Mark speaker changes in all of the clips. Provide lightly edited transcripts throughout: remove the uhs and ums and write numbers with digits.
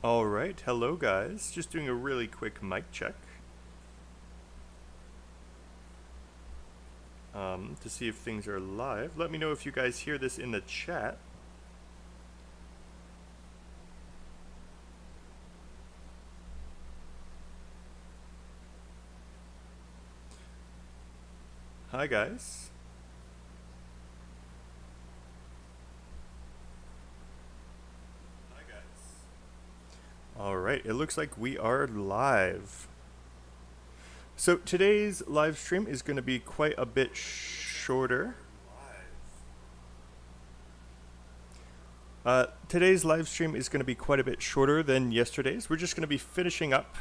Speaker 1: Alright, hello guys. Just doing a really quick mic check to see if things are live. Let me know if you guys hear this in the chat. Hi guys. Hi guys. Alright, it looks like we are live. So today's live stream is going to be quite a bit shorter. Today's live stream is going to be quite a bit shorter than yesterday's. We're just going to be finishing up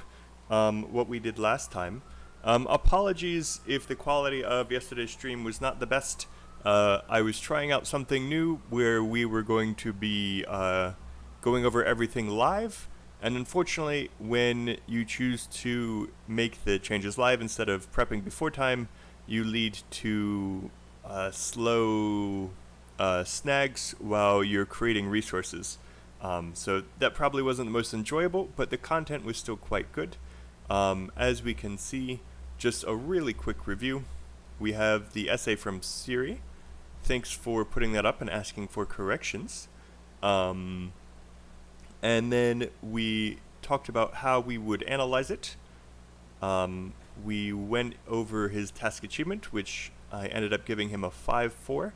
Speaker 1: what we did last time. Apologies if the quality of yesterday's stream was not the best. I was trying out something new where we were going to be going over everything live. And unfortunately, when you choose to make the changes live instead of prepping before time, you lead to slow snags while you're creating resources. So that probably wasn't the most enjoyable, but the content was still quite good. As we can see, just a really quick review. We have the essay from Siri. Thanks for putting that up and asking for corrections. And then we talked about how we would analyze it. We went over his task achievement, which I ended up giving him a 5 for,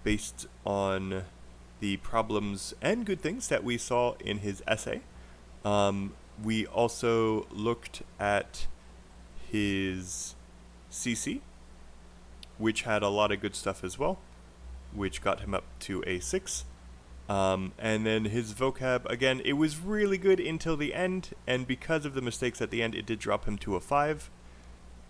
Speaker 1: based on the problems and good things that we saw in his essay. We also looked at his CC, which had a lot of good stuff as well, which got him up to a 6. And then his vocab, again, it was really good until the end, and because of the mistakes at the end, it did drop him to a 5.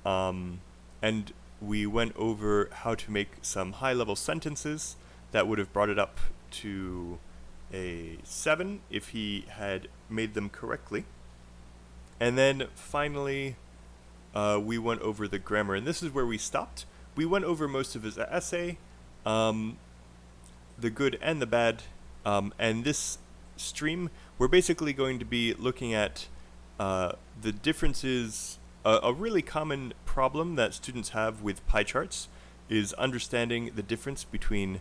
Speaker 1: And we went over how to make some high-level sentences that would have brought it up to a 7 if he had made them correctly. And then finally, we went over the grammar, and this is where we stopped. We went over most of his essay, the good and the bad. And this stream, we're basically going to be looking at the differences. A really common problem that students have with pie charts is understanding the difference between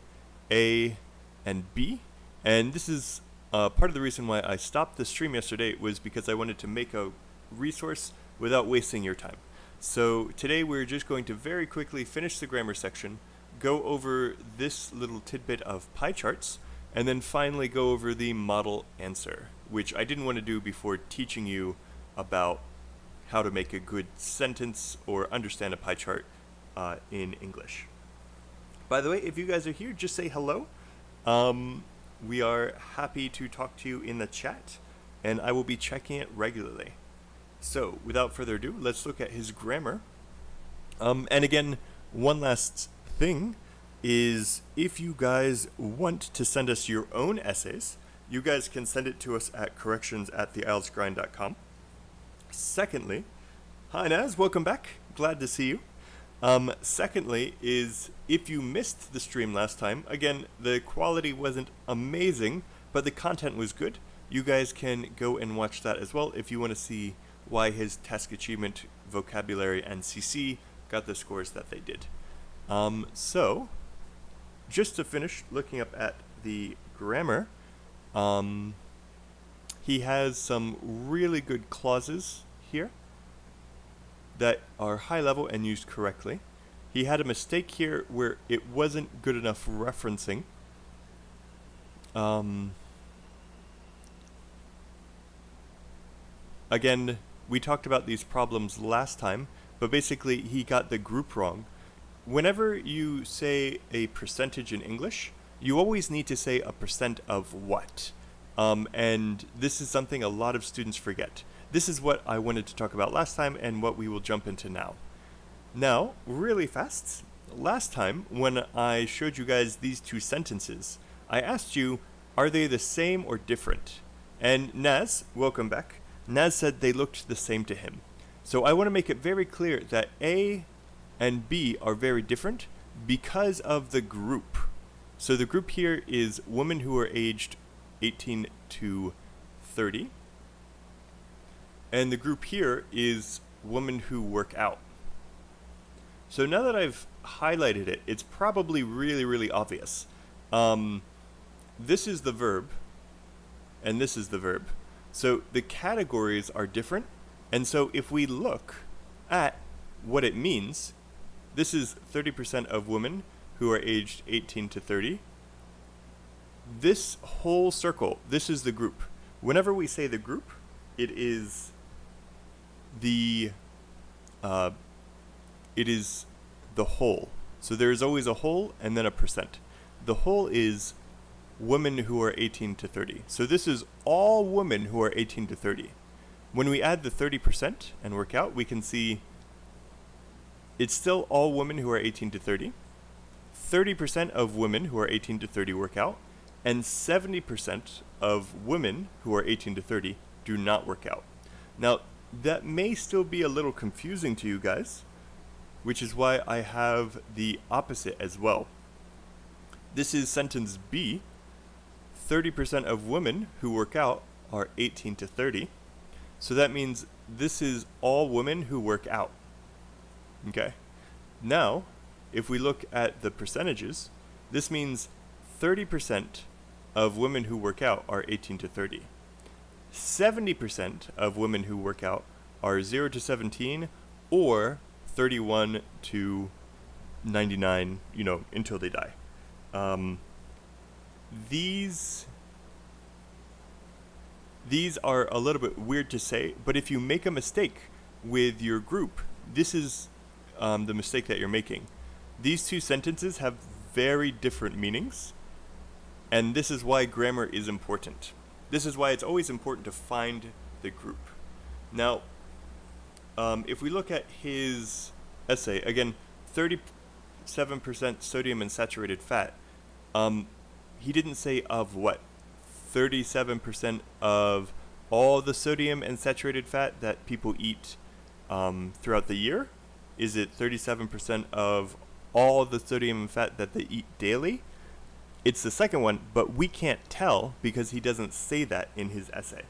Speaker 1: A and B. And this is part of the reason why I stopped the stream yesterday, was because I wanted to make a resource without wasting your time. So today we're just going to very quickly finish the grammar section, go over this little tidbit of pie charts, and then finally go over the model answer, which I didn't want to do before teaching you about how to make a good sentence or understand a pie chart in English. By the way, if you guys are here, just say hello. We are happy to talk to you in the chat, and I will be checking it regularly. So, without further ado, let's look at his grammar. And again, one last thing is, if you guys want to send us your own essays, you guys can send it to us at corrections@theieltsgrind.com. Secondly, hi Naz, welcome back. Glad to see you. Secondly is, if you missed the stream last time, again, the quality wasn't amazing, but the content was good. You guys can go and watch that as well if you want to see why his task achievement, vocabulary, and CC got the scores that they did. So, just to finish looking up at the grammar, he has some really good clauses here that are high level and used correctly. He had a mistake here where it wasn't good enough referencing. Again, we talked about these problems last time, but basically he got the group wrong. Whenever you say a percentage in English, you always need to say a percent of what. And this is something a lot of students forget. This is what I wanted to talk about last time and what we will jump into now. Now, really fast, last time when I showed you guys these two sentences, I asked you, are they the same or different? And Naz, welcome back, Naz said they looked the same to him. So I want to make it very clear that A and B are very different because of the group. So the group here is women who are aged 18 to 30. And the group here is women who work out. So now that I've highlighted it, it's probably really, really obvious. This is the verb, and this is the verb. So the categories are different. And so if we look at what it means, this is 30% of women who are aged 18 to 30. This whole circle, this is the group. Whenever we say the group, it is the whole. So there is always a whole and then a percent. The whole is women who are 18 to 30. So this is all women who are 18 to 30. When we add the 30% and work out, we can see it's still all women who are 18 to 30. 30% of women who are 18 to 30 work out, and 70% of women who are 18 to 30 do not work out. Now, that may still be a little confusing to you guys, which is why I have the opposite as well. This is sentence B. 30% of women who work out are 18 to 30. So that means this is all women who work out. Okay. Now, if we look at the percentages, this means 30% of women who work out are 18 to 30. 70% of women who work out are 0 to 17 or 31 to 99, until they die. These are a little bit weird to say, but if you make a mistake with your group, this is the mistake that you're making. These two sentences have very different meanings, and this is why grammar is important. This is why it's always important to find the group. Now, if we look at his essay, again, 37% sodium and saturated fat, he didn't say of what? 37% of all the sodium and saturated fat that people eat throughout the year? Is it 37% of all the sodium and fat that they eat daily? It's the second one, but we can't tell because he doesn't say that in his essay.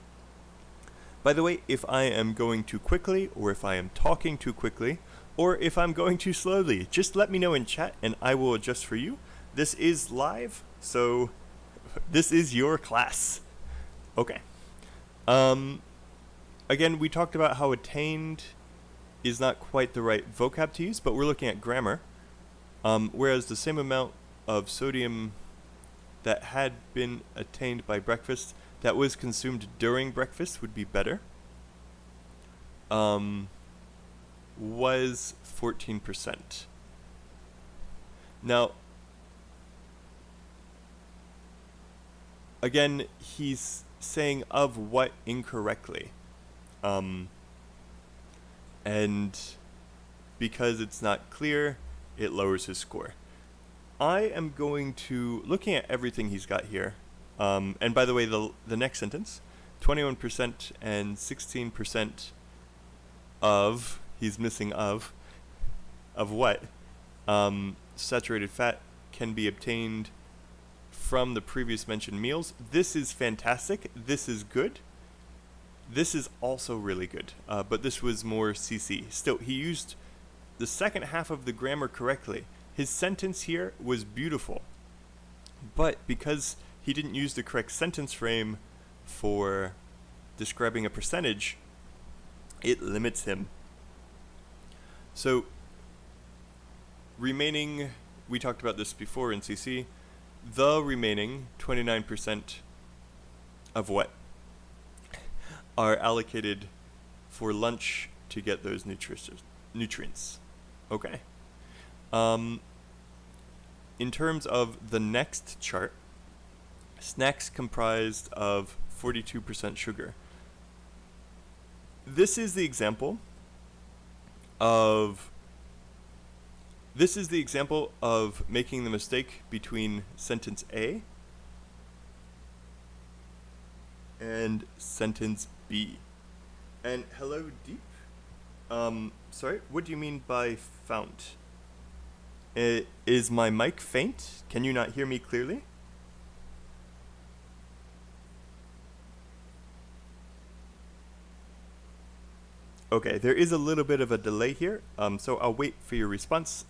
Speaker 1: By the way, if I am going too quickly, or if I am talking too quickly, or if I'm going too slowly, just let me know in chat and I will adjust for you. This is live, so this is your class. Okay. Again, we talked about how attained is not quite the right vocab to use, but we're looking at grammar. Whereas the same amount of sodium that had been attained by breakfast that was consumed during breakfast would be better, was 14%. Now, again, he's saying of what incorrectly. And because it's not clear, it lowers his score. I am going to, looking at everything he's got here, and by the way, the next sentence, 21% and 16% of, he's missing of what? Saturated fat can be obtained from the previous mentioned meals. This is fantastic. This is good. This is also really good, but this was more CC. Still, he used the second half of the grammar correctly. His sentence here was beautiful, but because he didn't use the correct sentence frame for describing a percentage, it limits him. So, remaining, we talked about this before in CC, the remaining 29% of what are allocated for lunch to get those nutrients. Okay. In terms of the next chart, snacks comprised of 42% sugar. This is the example of making the mistake between sentence A and sentence B. And hello, Deep. Sorry, what do you mean by fount? Is my mic faint? Can you not hear me clearly? Okay, there is a little bit of a delay here, so I'll wait for your response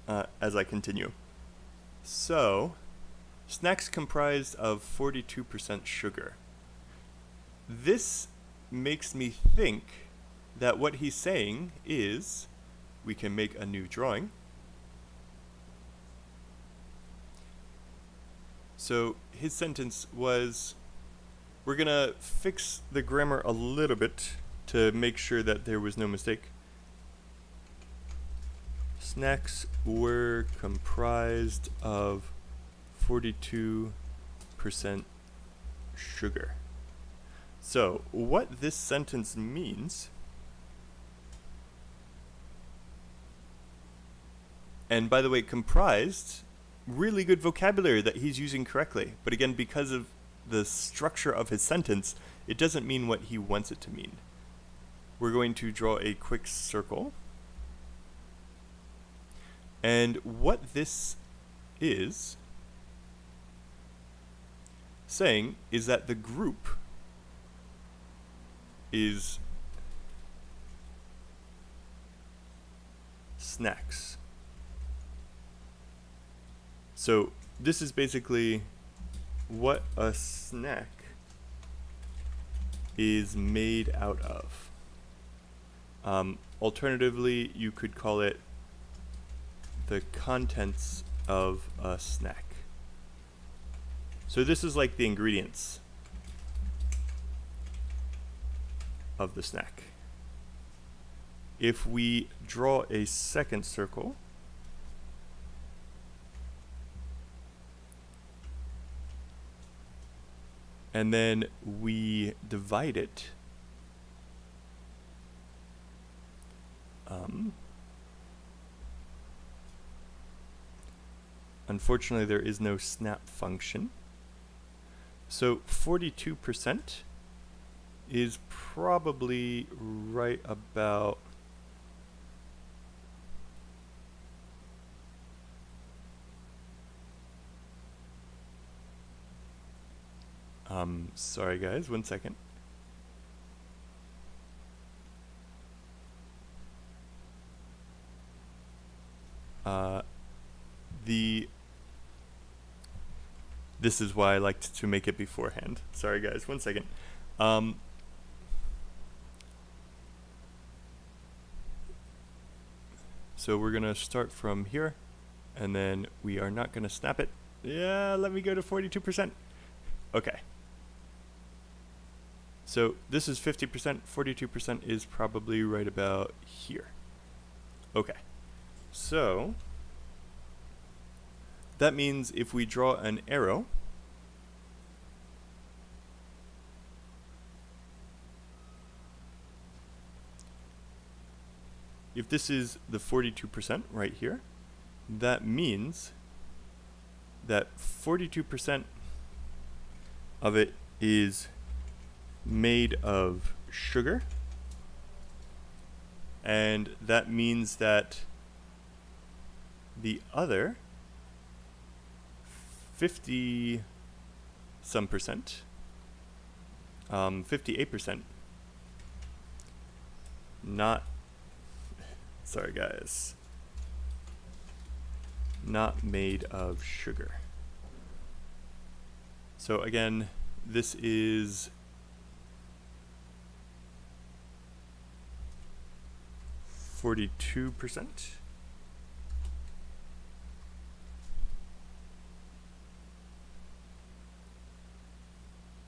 Speaker 1: as I continue. So, snacks comprised of 42% sugar. This makes me think that what he's saying is we can make a new drawing. So his sentence was, we're gonna fix the grammar a little bit to make sure that there was no mistake. Snacks were comprised of 42% sugar. So what this sentence means, and by the way, comprised, really good vocabulary that he's using correctly. But again, because of the structure of his sentence, it doesn't mean what he wants it to mean. We're going to draw a quick circle. And what this is saying is that the group is snacks. So this is basically what a snack is made out of. Alternatively, you could call it the contents of a snack. So this is like the ingredients of the snack. If we draw a second circle, and then we divide it, unfortunately there is no snap function. So 42% is probably right about sorry guys, 1 second. This is why I liked to make it beforehand. Sorry guys, 1 second. So we're gonna start from here, and then we are not gonna snap it. Yeah, let me go to 42%. Okay. So this is 50%, 42% is probably right about here. Okay. So that means if we draw an arrow, if this is the 42% right here, that means that 42% of it is made of sugar, and that means that the other 50 some percent, 58%, not, sorry guys, not made of sugar. So again, this is 42%.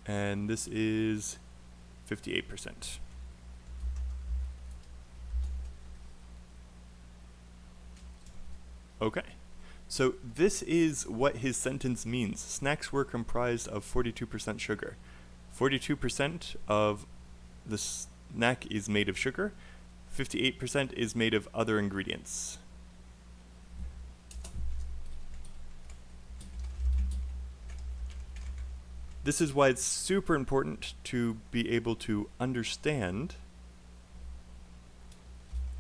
Speaker 1: And this is 58%. Okay, so this is what his sentence means. Snacks were comprised of 42% sugar. 42% of the snack is made of sugar. 58% is made of other ingredients. This is why it's super important to be able to understand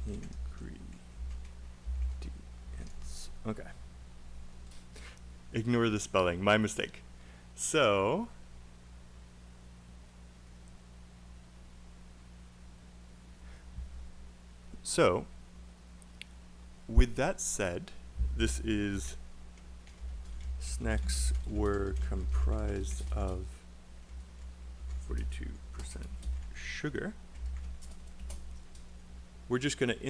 Speaker 1: ingredients. Okay. Ignore the spelling, my mistake. So, So, with that said, this is snacks were comprised of 42% sugar. We're just going to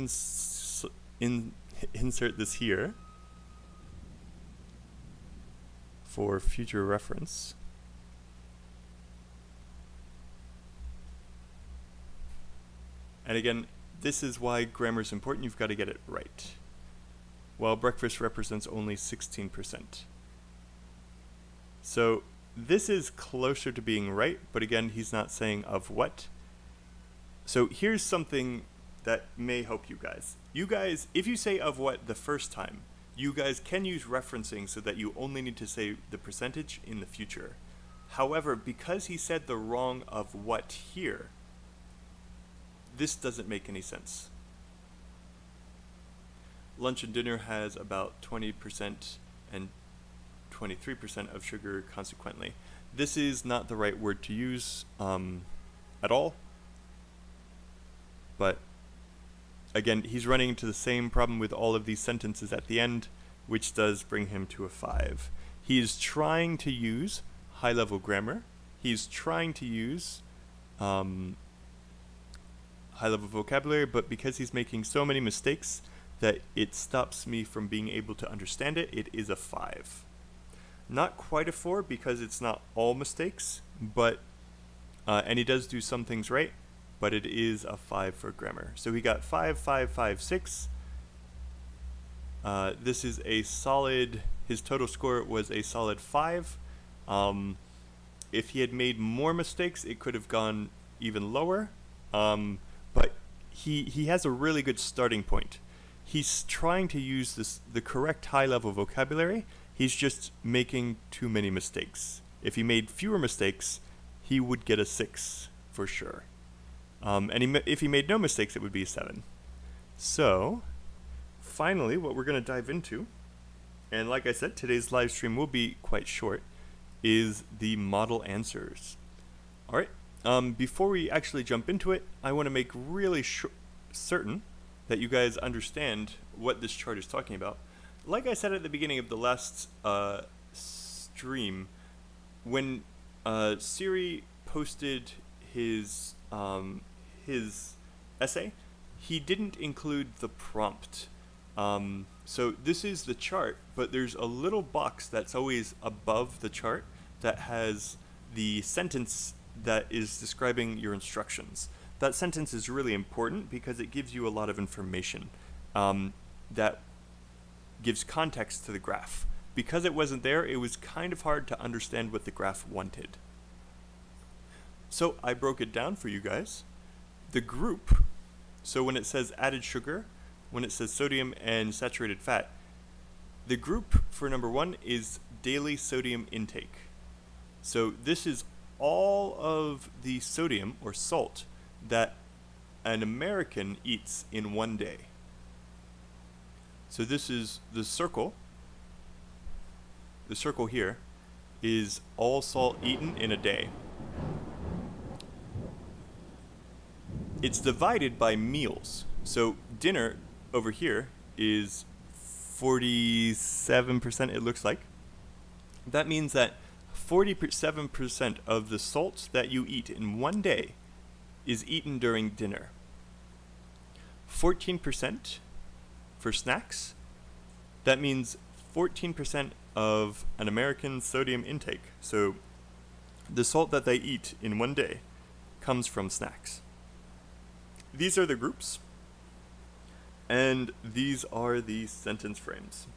Speaker 1: insert this here for future reference. And again, this is why grammar is important. You've got to get it right. While breakfast represents only 16%. So this is closer to being right, but again, he's not saying of what. So here's something that may help you guys. You guys, if you say of what the first time, you guys can use referencing so that you only need to say the percentage in the future. However, because he said the wrong of what here, this doesn't make any sense. Lunch and dinner has about 20% and 23% of sugar consequently. This is not the right word to use at all. But again, he's running into the same problem with all of these sentences at the end, which does bring him to a 5. He is trying to use high-level grammar. He's trying to use high-level vocabulary, but because he's making so many mistakes that it stops me from being able to understand it, it is a 5. Not quite a 4 because it's not all mistakes, but and he does do some things right, but it is a 5 for grammar. So he got 5, 5, 5, 6. This is a solid, his total score was a solid 5. If he had made more mistakes, it could have gone even lower. But he has a really good starting point. He's trying to use the correct high-level vocabulary. He's just making too many mistakes. If he made fewer mistakes, he would get a 6 for sure. And if he made no mistakes, it would be a 7. So, finally, what we're going to dive into, and like I said, today's live stream will be quite short, is the model answers. All right. Before we actually jump into it, I want to make really certain that you guys understand what this chart is talking about. Like I said at the beginning of the last stream, when Siri posted his essay, he didn't include the prompt. So this is the chart, but there's a little box that's always above the chart that has the sentence that is describing your instructions. That sentence is really important because it gives you a lot of information that gives context to the graph. Because it wasn't there, it was kind of hard to understand what the graph wanted. So I broke it down for you guys. The group, so when it says added sugar, when it says sodium and saturated fat, the group for number 1 is daily sodium intake. So this is all of the sodium or salt that an American eats in one day. So this is the circle. The circle here is all salt eaten in a day. It's divided by meals. So dinner over here is 47%, it looks like. That means that 47% of the salt that you eat in one day is eaten during dinner. 14% for snacks. That means 14% of an American sodium intake. So the salt that they eat in one day comes from snacks. These are the groups, and these are the sentence frames.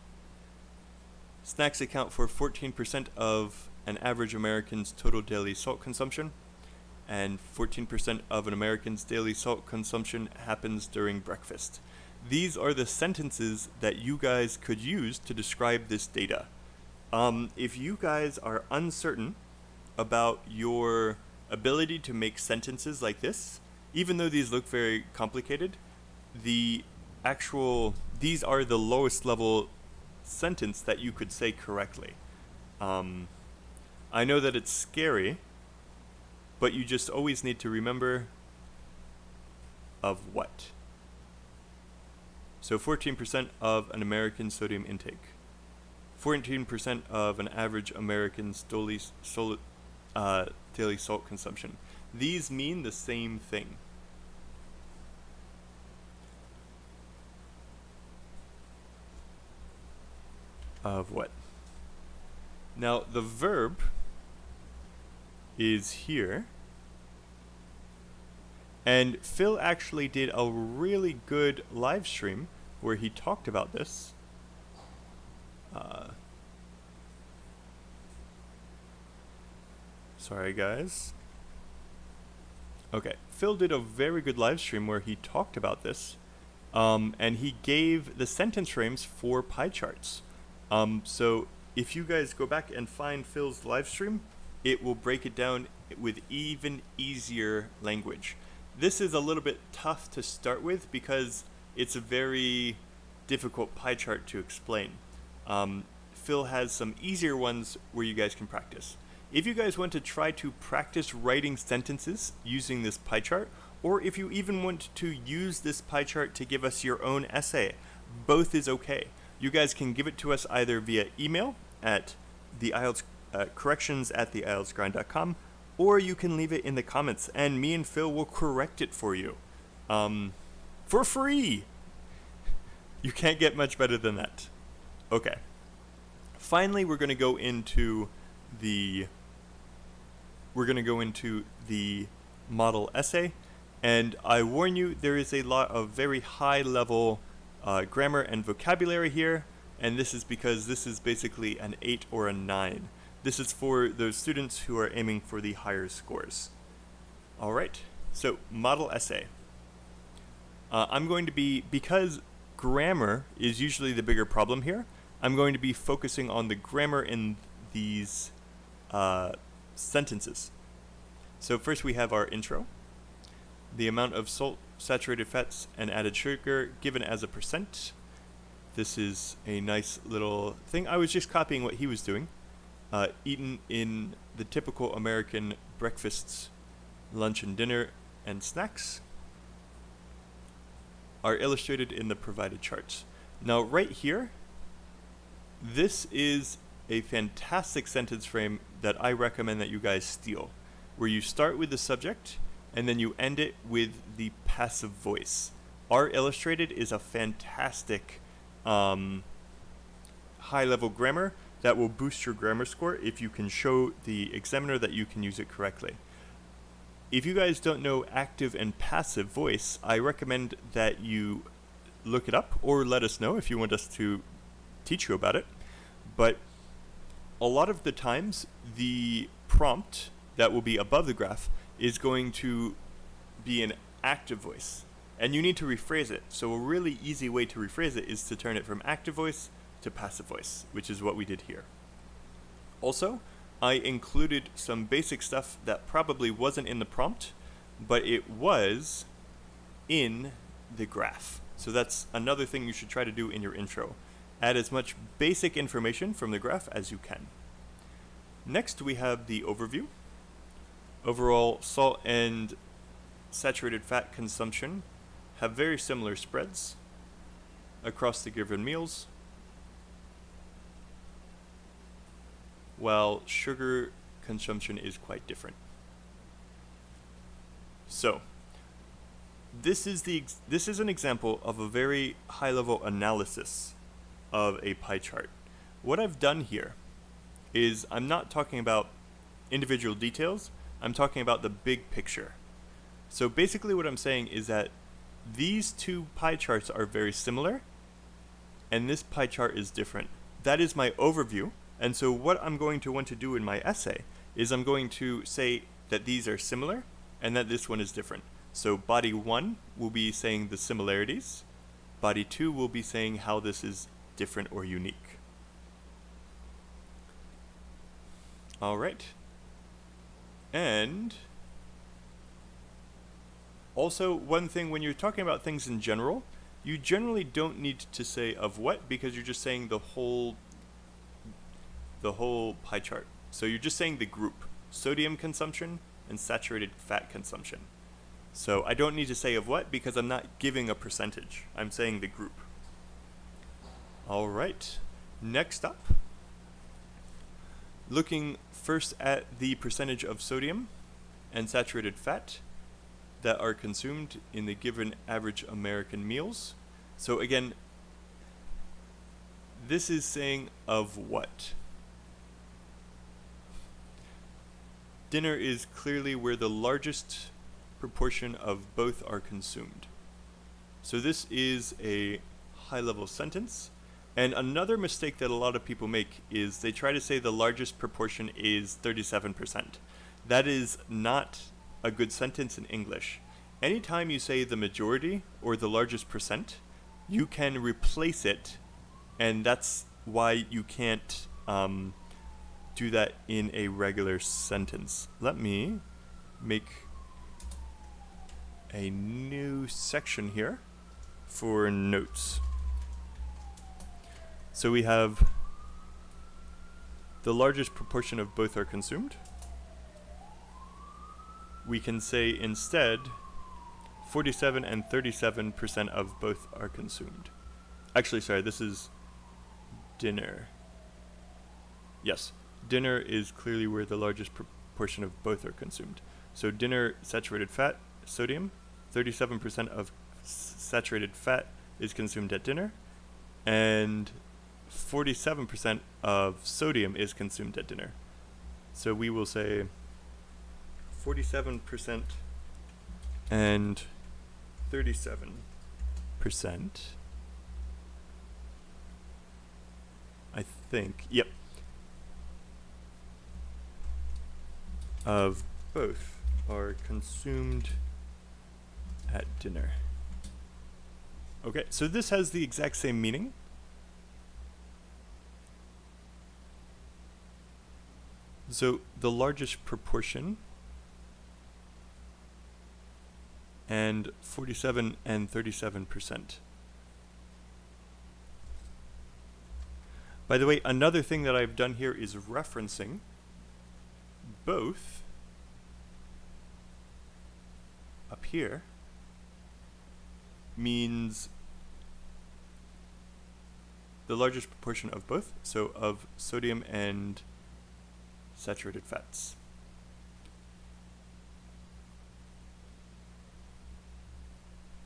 Speaker 1: Snacks account for 14% of an average American's total daily salt consumption, and 14% of an American's daily salt consumption happens during breakfast. These are the sentences that you guys could use to describe this data. If you guys are uncertain about your ability to make sentences like this, even though these look very complicated, these are the lowest level sentence that you could say correctly. I know that it's scary, but you just always need to remember of what. So 14% of an American sodium intake. 14% of an average American's daily salt consumption. These mean the same thing. Of what? Now, the verb is here. And Phil actually did a really good live stream where he talked about this. Sorry, guys. Okay, Phil did a very good live stream where he talked about this, and he gave the sentence frames for pie charts. So if you guys go back and find Phil's live stream, it will break it down with even easier language. This is a little bit tough to start with because it's a very difficult pie chart to explain. Phil has some easier ones where you guys can practice. If you guys want to try to practice writing sentences using this pie chart, or if you even want to use this pie chart to give us your own essay, both is okay. You guys can give it to us either via email at the IELTS corrections at the IELTSgrind.com, or you can leave it in the comments and me and Phil will correct it for you for free. You can't get much better than that. Okay. Finally, we're going to go into the model essay, and I warn you, there is a lot of very high level grammar and vocabulary here, and this is because this is basically an 8 or a 9. This is for those students who are aiming for the higher scores. All right, so model essay. I'm going to be, because grammar is usually the bigger problem here, I'm going to be focusing on the grammar in these sentences. So first we have our intro. The amount of salt, saturated fats, and added sugar given as a percent. This is a nice little thing. I was just copying what he was doing. Eaten in the typical American breakfasts, lunch and dinner, and snacks are illustrated in the provided charts. Now right here, this is a fantastic sentence frame that I recommend that you guys steal, where you start with the subject and then you end it with the passive voice. Are illustrated is a fantastic high-level grammar that will boost your grammar score if you can show the examiner that you can use it correctly. If you guys don't know active and passive voice, I recommend that you look it up or let us know if you want us to teach you about it. But a lot of the times, the prompt that will be above the graph is going to be an active voice, and you need to rephrase it. So a really easy way to rephrase it is to turn it from active voice to passive voice, which is what we did here. Also, I included some basic stuff that probably wasn't in the prompt, but it was in the graph. So that's another thing you should try to do in your intro. Add as much basic information from the graph as you can. Next, we have the overview. Overall, salt and saturated fat consumption have very similar spreads across the given meals, while sugar consumption is quite different. So, this is an example of a very high-level analysis of a pie chart. What I've done here is I'm not talking about individual details, I'm talking about the big picture. So basically what I'm saying is that these two pie charts are very similar, and this pie chart is different. That is my overview, and so what I'm going to want to do in my essay is I'm going to say that these are similar, and that this one is different. So body 1 will be saying the similarities, body 2 will be saying how this is different or unique. All right. And also, one thing, when you're talking about things in general, you generally don't need to say of what, because you're just saying the whole pie chart. So you're just saying the group, sodium consumption and saturated fat consumption. So I don't need to say of what because I'm not giving a percentage. I'm saying the group. All right. Next up, looking first at the percentage of sodium and saturated fat that are consumed in the given average American meals. So again, this is saying of what? Dinner is clearly where the largest proportion of both are consumed. So this is a high-level sentence. And another mistake that a lot of people make is they try to say the largest proportion is 37%. That is not a good sentence in English. Anytime you say the majority or the largest percent, you can replace it, and that's why you can't do that in a regular sentence. Let me make a new section here for notes. So we have the largest proportion of both are consumed. We can say instead 47 and 37% of both are consumed. Actually, sorry, this is dinner. Yes, dinner is clearly where the largest proportion of both are consumed. So dinner, saturated fat, sodium, 37% of saturated fat is consumed at dinner, and 47% of sodium is consumed at dinner. So we will say 47% and 37%. I think, yep, of both are consumed at dinner. Okay, so this has the exact same meaning. So the largest proportion and 47 and 37%. By the way, another thing that I've done here is referencing both up here means the largest proportion of both, so of sodium and saturated fats.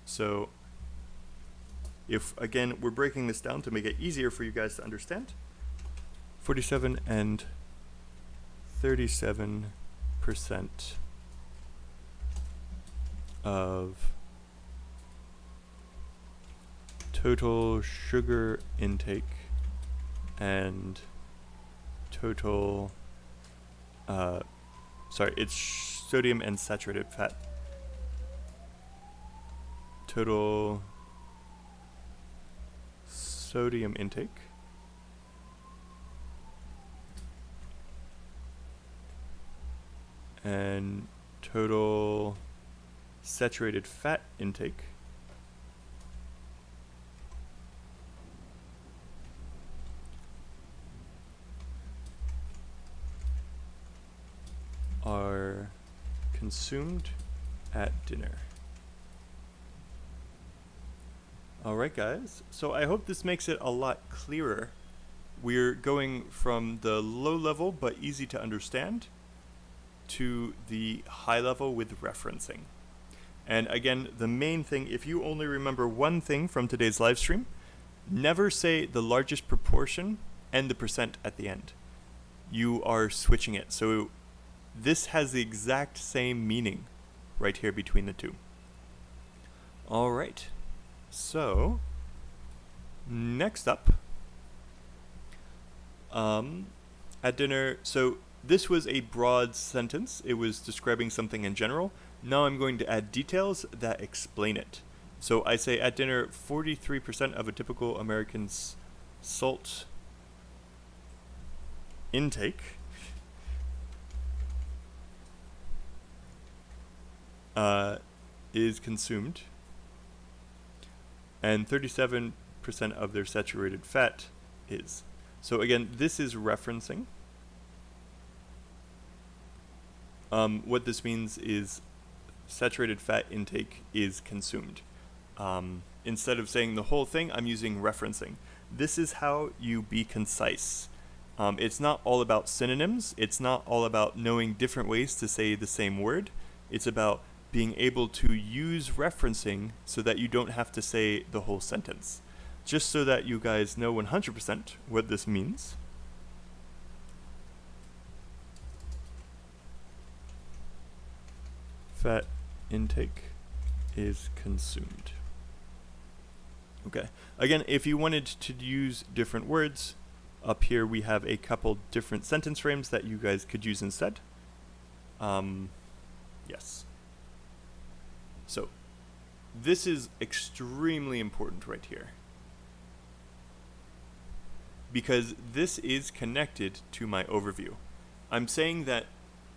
Speaker 1: So if, again, we're breaking this down to make it easier for you guys to understand, 47 and 37% of total sugar intake and total, it's sodium and saturated fat. Total sodium intake and total saturated fat intake are consumed at dinner. Alright guys, so I hope this makes it a lot clearer. We're going from the low level but easy to understand to the high level with referencing. And again, the main thing, if you only remember one thing from today's live stream, never say the largest proportion and the percent at the end. You are switching it. So this has the exact same meaning right here between the two. Alright. So, next up, at dinner, so this was a broad sentence. It was describing something in general. Now I'm going to add details that explain it. So I say at dinner, 43% of a typical American's salt intake is consumed, and 37% of their saturated fat is. So again, this is referencing. What this means is saturated fat intake is consumed. Instead of saying the whole thing, I'm using referencing. this is how you be concise. It's not all about synonyms. It's not all about knowing different ways to say the same word. It's about being able to use referencing so that you don't have to say the whole sentence. Just so that you guys know 100% what this means. Fat intake is consumed. Okay. Again, if you wanted to use different words, up here we have a couple different sentence frames that you guys could use instead. Yes. So, this is extremely important right here, because this is connected to my overview. I'm saying that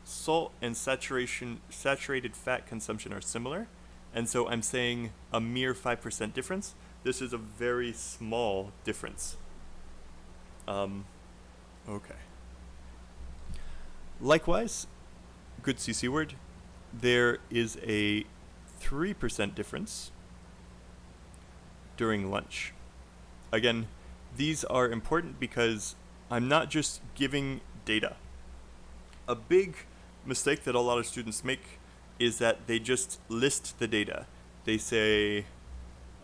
Speaker 1: salt and saturated fat consumption are similar, and so I'm saying a mere 5% difference. This is a very small difference. Okay. Likewise, good CC word, there is a 3% difference during lunch. Again, these are important because I'm not just giving data. A big mistake that a lot of students make is that they just list the data. They say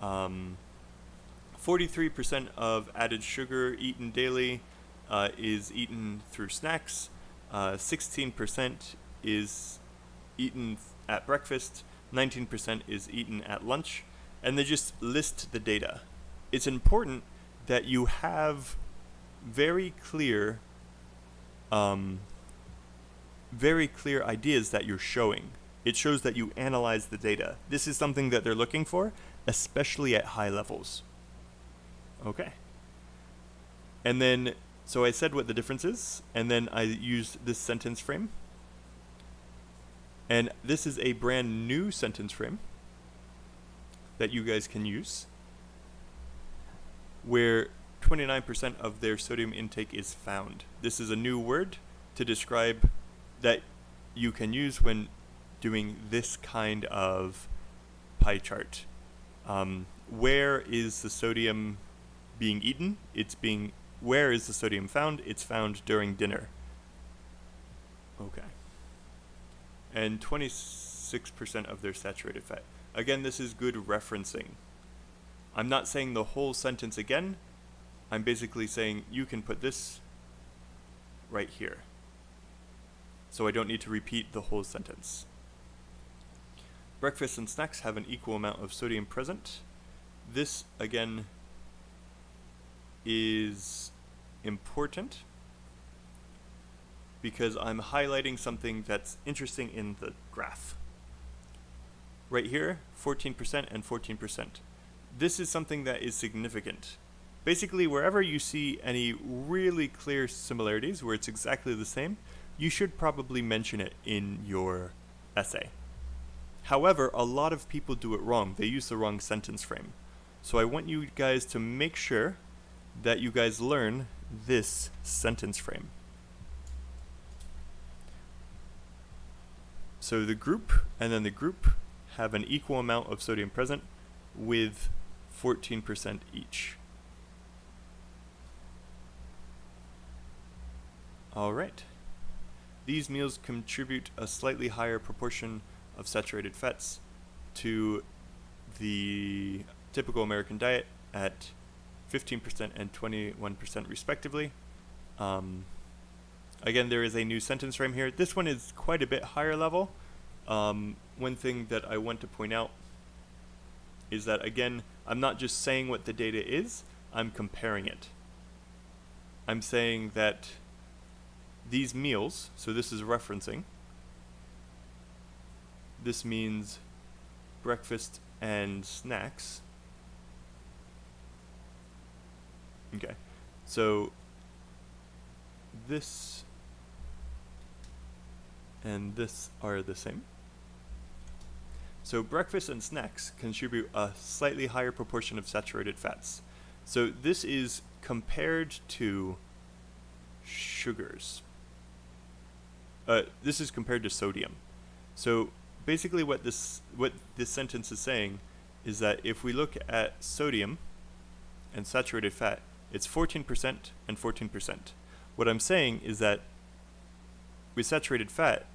Speaker 1: 43% of added sugar eaten daily is eaten through snacks, 16% is eaten at breakfast, 19% is eaten at lunch, and they just list the data. It's important that you have very clear ideas that you're showing. It shows that you analyze the data. This is something that they're looking for, especially at high levels. Okay. And then, so I said what the difference is, and then I used this sentence frame. And this is a brand new sentence frame that you guys can use, where 29% of their sodium intake is found. This is a new word to describe that you can use when doing this kind of pie chart. Where is the sodium being eaten? Where is the sodium found? It's found during dinner. Okay. And 26% of their saturated fat. Again, this is good referencing. I'm not saying the whole sentence again. I'm basically saying you can put this right here, so I don't need to repeat the whole sentence. Breakfast and snacks have an equal amount of sodium present. This, again, is important because I'm highlighting something that's interesting in the graph. Right here, 14% and 14%. This is something that is significant. Basically, wherever you see any really clear similarities where it's exactly the same, you should probably mention it in your essay. However, a lot of people do it wrong. They use the wrong sentence frame. So I want you guys to make sure that you guys learn this sentence frame. So the group and then the group have an equal amount of sodium present with 14% each. All right. These meals contribute a slightly higher proportion of saturated fats to the typical American diet at 15% and 21% respectively. Again, there is a new sentence frame here. This one is quite a bit higher level. One thing that I want to point out is that, again, I'm not just saying what the data is, I'm comparing it. I'm saying that these meals, so this is referencing, this means breakfast and snacks. Okay, so this and this are the same. So breakfast and snacks contribute a slightly higher proportion of saturated fats. So this is compared to sugars. This is compared to sodium. So basically what this sentence is saying is that if we look at sodium and saturated fat, It's 14% and 14%. What I'm saying is that with saturated fat,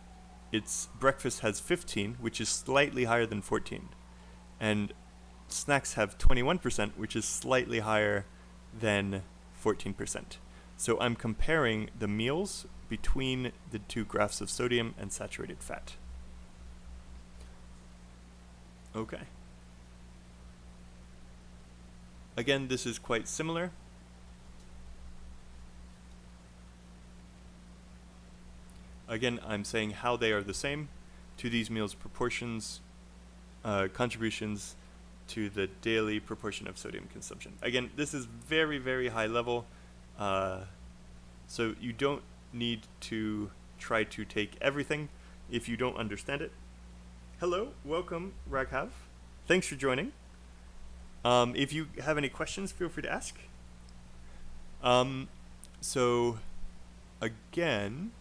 Speaker 1: its breakfast has 15, which is slightly higher than 14. And snacks have 21%, which is slightly higher than 14%. So I'm comparing the meals between the two graphs of sodium and saturated fat. Okay. Again, this is quite similar. Again, I'm saying how they are the same to these meals proportions, contributions to the daily proportion of sodium consumption. Again, this is very, very high level, so you don't need to try to take everything if you don't understand it. Hello, welcome, Raghav. Thanks for joining. If you have any questions, feel free to ask. So, again,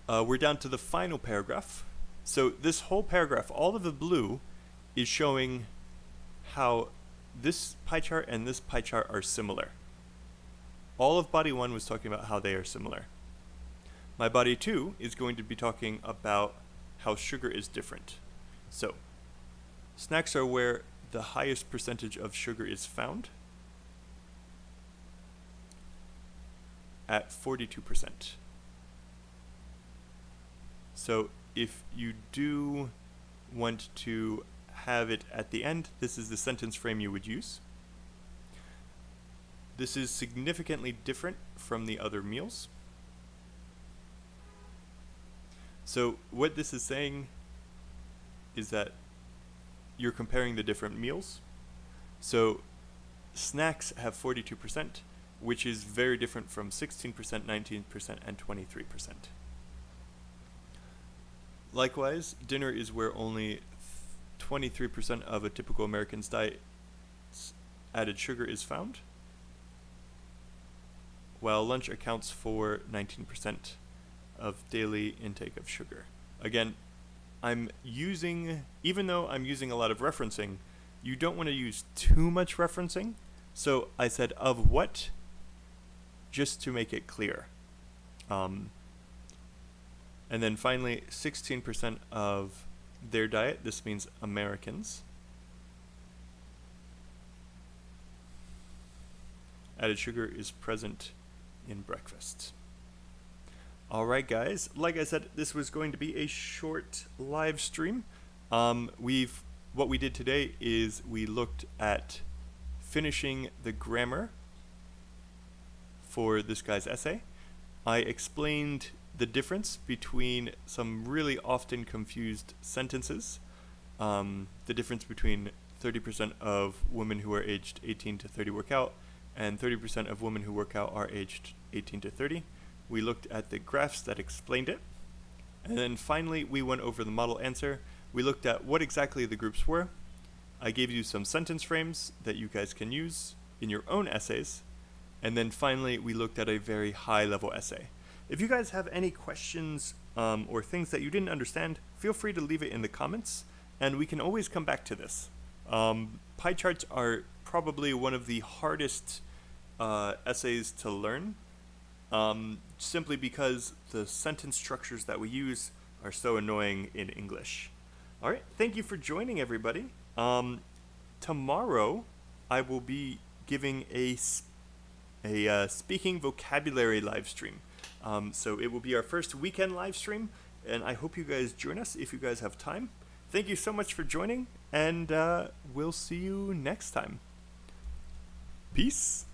Speaker 1: we're down to the final paragraph. So this whole paragraph, all of the blue, is showing how this pie chart and this pie chart are similar. All of body 1 was talking about how they are similar. My body 2 is going to be talking about how sugar is different. So, snacks are where the highest percentage of sugar is found at 42%. So if you do want to have it at the end, this is the sentence frame you would use. This is significantly different from the other meals. So what this is saying is that you're comparing the different meals. So snacks have 42%, which is very different from 16%, 19%, and 23%. Likewise, dinner is where only 23% of a typical American's diet's added sugar is found, while lunch accounts for 19% of daily intake of sugar. Again, even though I'm using a lot of referencing, you don't want to use too much referencing. So I said of what, just to make it clear. And then finally, 16% of their diet, this means Americans, added sugar is present in breakfast. Alright guys, like I said, this was going to be a short live stream. What we did today is we looked at finishing the grammar for this guy's essay. I explained the difference between some really often confused sentences, the difference between 30% of women who are aged 18 to 30 work out, and 30% of women who work out are aged 18 to 30. We looked at the graphs that explained it, and then finally we went over the model answer. We looked at what exactly the groups were. I gave you some sentence frames that you guys can use in your own essays, and then finally we looked at a very high level essay. If you guys have any questions or things that you didn't understand, feel free to leave it in the comments, and we can always come back to this. Pie charts are probably one of the hardest essays to learn, simply because the sentence structures that we use are so annoying in English. All right, thank you for joining, everybody. Tomorrow, I will be giving a speaking vocabulary live stream. So it will be our first weekend live stream, and I hope you guys join us if you guys have time. Thank you so much for joining, and we'll see you next time. Peace.